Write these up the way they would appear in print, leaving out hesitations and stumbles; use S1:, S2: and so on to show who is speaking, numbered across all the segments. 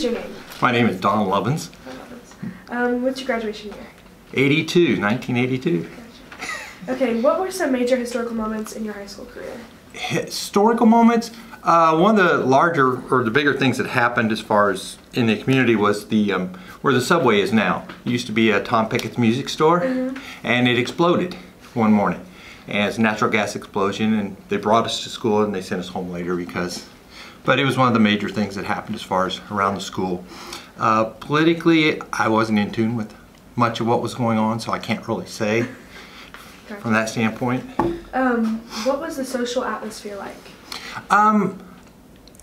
S1: is your name?
S2: My name is Don Lovins.
S1: What's your graduation year?
S2: 1982.
S1: Gotcha. Okay, what were some major historical moments in your high school career?
S2: Historical moments? One of the larger, or the bigger things that happened as far as in the community was the where the subway is now. It used to be a Tom Pickett's music store, and it exploded one morning. And it's a natural gas explosion, and they brought us to school and they sent us home later but it was one of the major things that happened as far as around the school. Politically, I wasn't in tune with much of what was going on, so I can't really say from that standpoint.
S1: What was the social atmosphere like?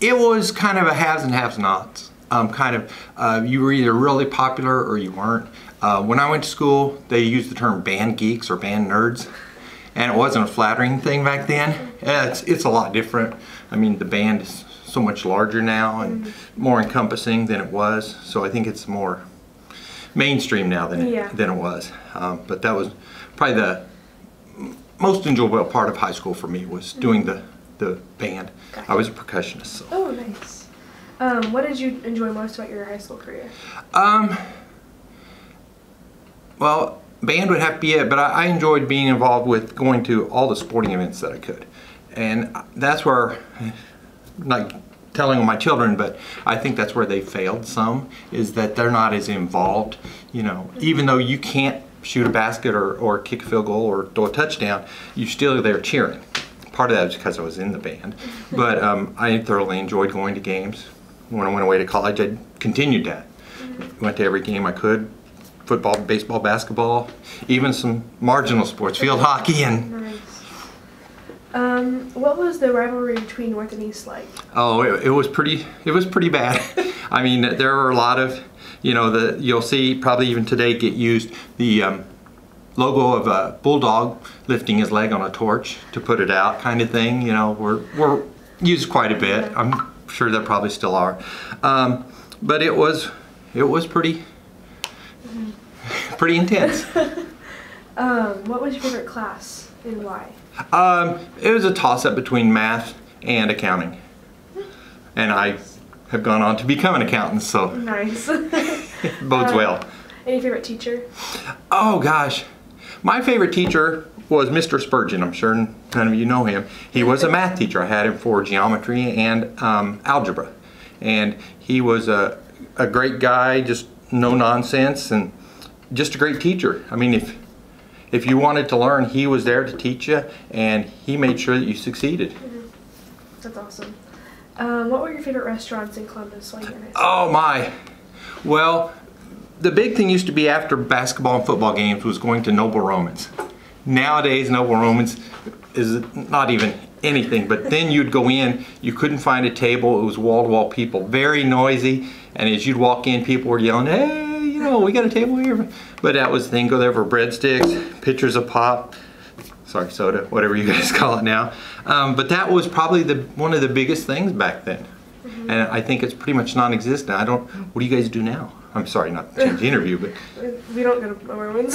S2: It was kind of a haves and have-nots. You were either really popular or you weren't. When I went to school, they used the term band geeks or band nerds, and it wasn't a flattering thing back then. It's a lot different. I mean, the band is so much larger now and more encompassing than it was, so I think it's more mainstream now than it was. But that was probably the most enjoyable part of high school for me, was doing the band. Gotcha. I was a percussionist. So.
S1: Oh, nice. What did you enjoy most about your high school career?
S2: Well, band would have to be it, but I enjoyed being involved with going to all the sporting events that I could. And that's where, not telling on my children, but I think that's where they failed some, is that they're not as involved. You know, even though you can't shoot a basket or kick a field goal or throw a touchdown, you're still there cheering. Part of that is because I was in the band, but I thoroughly enjoyed going to games. When I went away to college, I continued that. Went to every game I could, football, baseball, basketball, even some marginal sports, field hockey. And
S1: nice. What was the rivalry between North and East like?
S2: Oh, it was pretty bad. I mean, there were a lot of, you know, you'll see probably even today get used, the logo of a bulldog lifting his leg on a torch to put it out, kind of thing. You know, we're used quite a bit. I'm sure there probably still are, but it was pretty intense.
S1: What was your favorite class and why?
S2: It was a toss-up between math and accounting, and I have gone on to become an accountant, so
S1: nice.
S2: it bodes well.
S1: Any favorite teacher?
S2: Oh gosh, my favorite teacher was Mr. Spurgeon. I'm sure none of you know him. He was a math teacher. I had him for geometry and algebra, and he was a great guy, just no nonsense, and just a great teacher. I mean, if you wanted to learn, he was there to teach you, and he made sure that you succeeded.
S1: That's awesome. What were your favorite restaurants in Columbus while you were in high school?
S2: Oh my! Well, the big thing used to be after basketball and football games was going to Noble Romans. Nowadays, Noble Romans is not even anything, but then you'd go in, you couldn't find a table, it was wall-to-wall people, very noisy, and as you'd walk in, people were yelling, hey, you know, we got a table here. But that was the thing, go there for breadsticks, pitchers of pop, sorry, soda, whatever you guys call it now. But that was probably one of the biggest things back then. And I think it's pretty much non-existent. What do you guys do now? I'm sorry, not to change the interview, but...
S1: We don't go to Romans.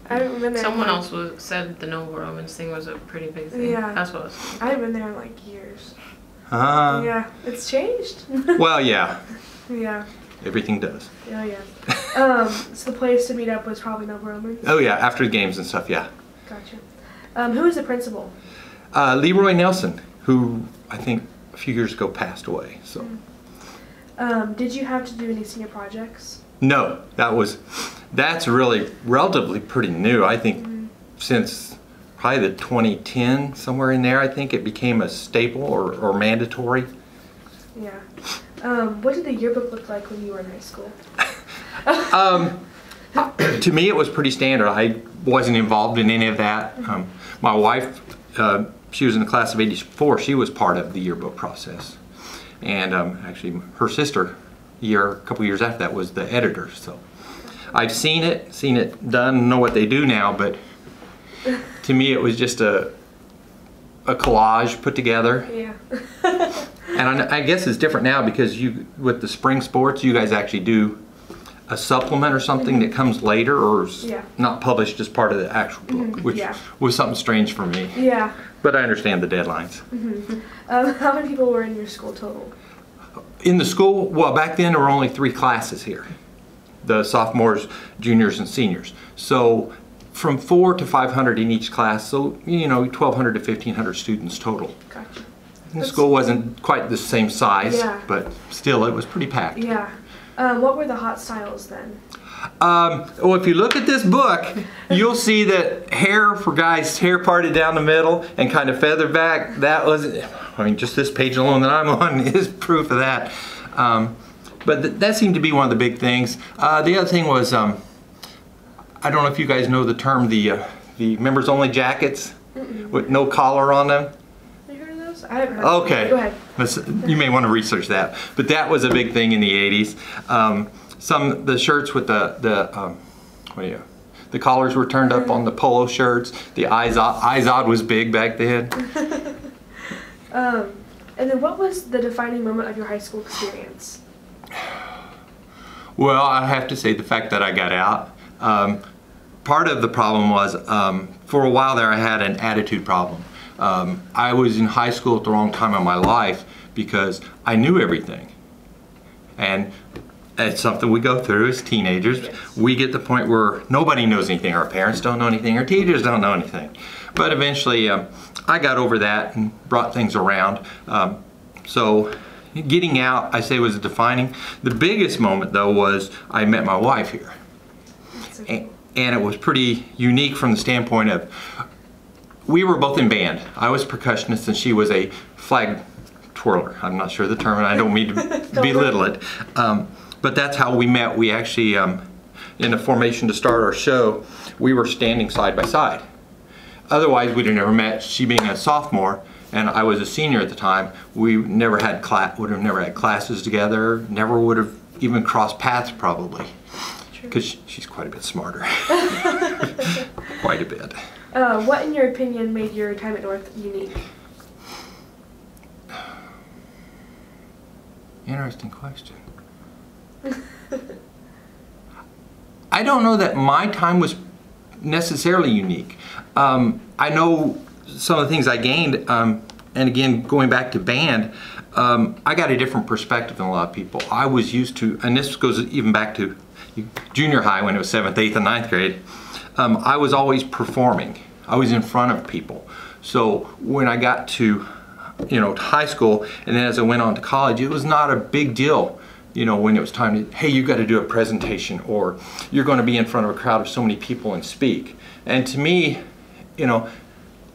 S1: I haven't been there.
S3: Someone else said the Noble Romans thing was a pretty big thing.
S1: Yeah.
S3: That's what I was thinking.
S1: I haven't been there in like years. Yeah, it's changed.
S2: Well, yeah.
S1: Yeah.
S2: Everything does.
S1: Oh, yeah. So the place to meet up was probably Noble Romans?
S2: Oh, yeah, after the games and stuff, yeah.
S1: Gotcha. Who was the principal?
S2: Leroy Nelson, who I think a few years ago passed away. So.
S1: Did you have to do any senior projects?
S2: No, that's really relatively pretty new. I think since probably the 2010, somewhere in there, I think it became a staple or mandatory.
S1: Yeah. What did the yearbook look like when you were in high school?
S2: To me, it was pretty standard. I wasn't involved in any of that. My wife, she was in the class of '84. She was part of the yearbook process. And actually, her sister, a couple years after that, was the editor. So I've seen it done, know what they do now, but to me it was just a collage put together.
S1: Yeah.
S2: And I guess it's different now because with the spring sports, you guys actually do a supplement or something that comes later or is not published as part of the actual book, which was something strange for me.
S1: Yeah.
S2: But I understand the deadlines.
S1: How many people were in your school total?
S2: In the school, well, back then there were only 3 classes here. The sophomores, juniors, and seniors. So from 400 to 500 in each class, so 1,200 to 1,500 students total.
S1: Gotcha.
S2: And the school wasn't quite the same size,
S1: Yeah.
S2: but still it was pretty packed.
S1: Yeah. What were the hot styles then?
S2: Well, if you look at this book, you'll see that hair for guys, hair parted down the middle and kind of feathered back. That was, I mean, just this page alone that I'm on is proof of that. But that seemed to be one of the big things. The other thing was, I don't know if you guys know the term, the members only jackets with no collar on them.
S1: Have you heard of those? I haven't heard
S2: Okay.
S1: of them. Go ahead.
S2: You may want to research that. But that was a big thing in the 80s. The shirts with the collars were turned up on the polo shirts. The Izod was big back then.
S1: And then what was the defining moment of your high school experience?
S2: Well, I have to say the fact that I got out. Part of the problem was, for a while there I had an attitude problem. I was in high school at the wrong time in my life because I knew everything. And it's something we go through as teenagers. Yes. We get to the point where nobody knows anything. Our parents don't know anything. Our teachers don't know anything. But eventually I got over that and brought things around. So getting out, I say, was defining. The biggest moment, though, was I met my wife here. And it was pretty unique from the standpoint of, we were both in band. I was a percussionist and she was a flag twirler. I'm not sure the term, and I don't mean to belittle it. But that's how we met. We actually, in the formation to start our show, we were standing side by side. Otherwise, we'd have never met. She being a sophomore, and I was a senior at the time, we never had would have never had classes together, never would have even crossed paths probably. Because she's quite a bit smarter. Quite a bit.
S1: What, in your opinion, made your time at North unique?
S2: Interesting question. I don't know that my time was necessarily unique. I know some of the things I gained, and again, going back to band, I got a different perspective than a lot of people. I was used to, and this goes even back to junior high when it was 7th, 8th, and 9th grade, I was always performing. I was in front of people. So when I got to high school, and then as I went on to college, it was not a big deal, when it was time to, hey, you got to do a presentation, or you're going to be in front of a crowd of so many people and speak. And to me,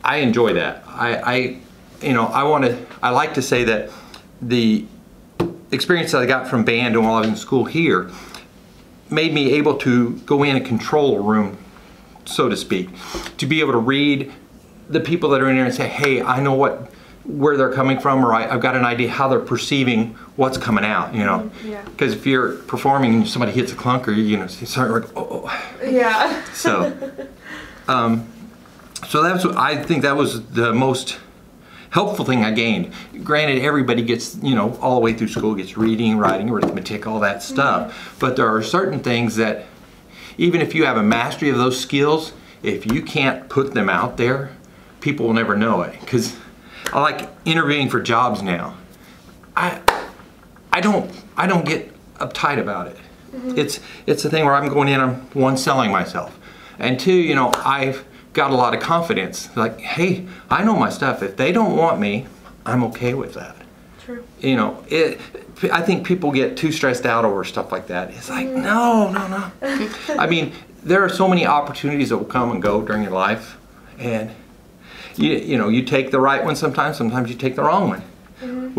S2: I enjoy that. I like to say that the experience that I got from band and while I was in school here made me able to go in and control a room, so to speak, to be able to read the people that are in there and say, hey, I know where they're coming from, or I've got an idea how they're perceiving what's coming out,
S1: Yeah.
S2: Because if you're performing and somebody hits a clunker, it's sort of like, oh.
S1: Yeah.
S2: So that's what I think that was the most helpful thing I gained. Granted, everybody gets, all the way through school gets reading, writing, arithmetic, all that stuff. But there are certain things that, even if you have a mastery of those skills, if you can't put them out there, people will never know it. Because I like interviewing for jobs now. I don't get uptight about it. It's a thing where I'm going in, I'm one, selling myself, and two, I've got a lot of confidence. Like, hey, I know my stuff. If they don't want me, I'm okay with that.
S1: True.
S2: I think people get too stressed out over stuff like that. It's like, no. I mean, there are so many opportunities that will come and go during your life, and you take the right one sometimes you take the wrong one.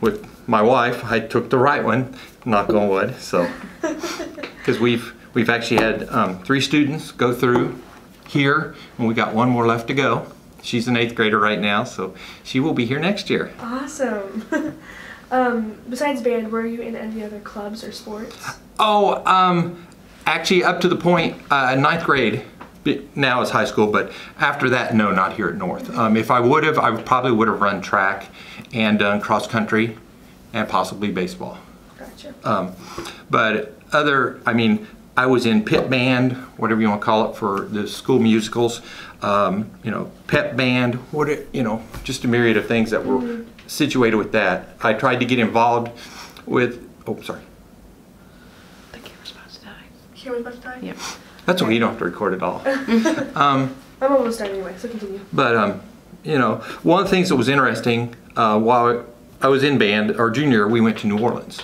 S2: With my wife, I took the right one, knock on wood. So, because we've actually had 3 students go through here, and we got one more left to go. She's an 8th grader right now, so she will be here next year.
S1: Awesome. Besides band, were you in any other clubs or sports?
S2: Oh, actually up to the point, 9th grade, now it's high school, but after that, no, not here at North. If I would have, I probably would have run track and done cross country and possibly baseball.
S1: Gotcha.
S2: But I was in pit band, whatever you want to call it, for the school musicals, pep band, just a myriad of things that were situated with that. I tried to get involved with, oh, sorry.
S3: The camera's about to die.
S1: Camera's about to die?
S3: Yep.
S2: That's okay, you don't have to record it all.
S1: I'm almost done anyway, so continue.
S2: But, you know, one of the things that was interesting while I was in band, our junior year, we went to New Orleans.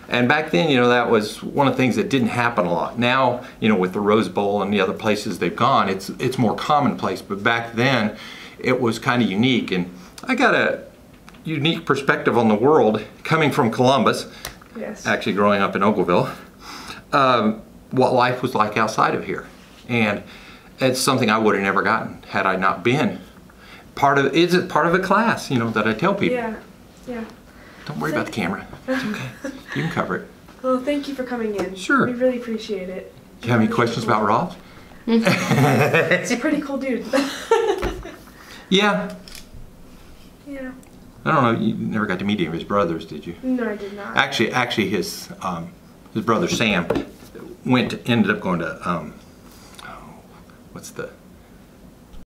S2: And back then, you know, that was one of the things that didn't happen a lot. Now, you know, with the Rose Bowl and the other places they've gone, it's more commonplace. But back then, it was kind of unique. And I got a unique perspective on the world coming from Columbus,
S1: Yes.
S2: actually growing up in Ogleville, what life was like outside of here. And it's something I would have never gotten had I not been part of a class, you know, that I tell people.
S1: Yeah. Yeah.
S2: Don't worry about the camera. It's okay. You can cover it.
S1: Well, thank you for coming in.
S2: Sure.
S1: We really appreciate it.
S2: Do you have any questions about Rob?
S1: He's a pretty cool dude.
S2: Yeah.
S1: Yeah.
S2: I don't know. You never got to meet any of his brothers, did you?
S1: No, I did not.
S2: Actually, his brother Sam ended up going to what's the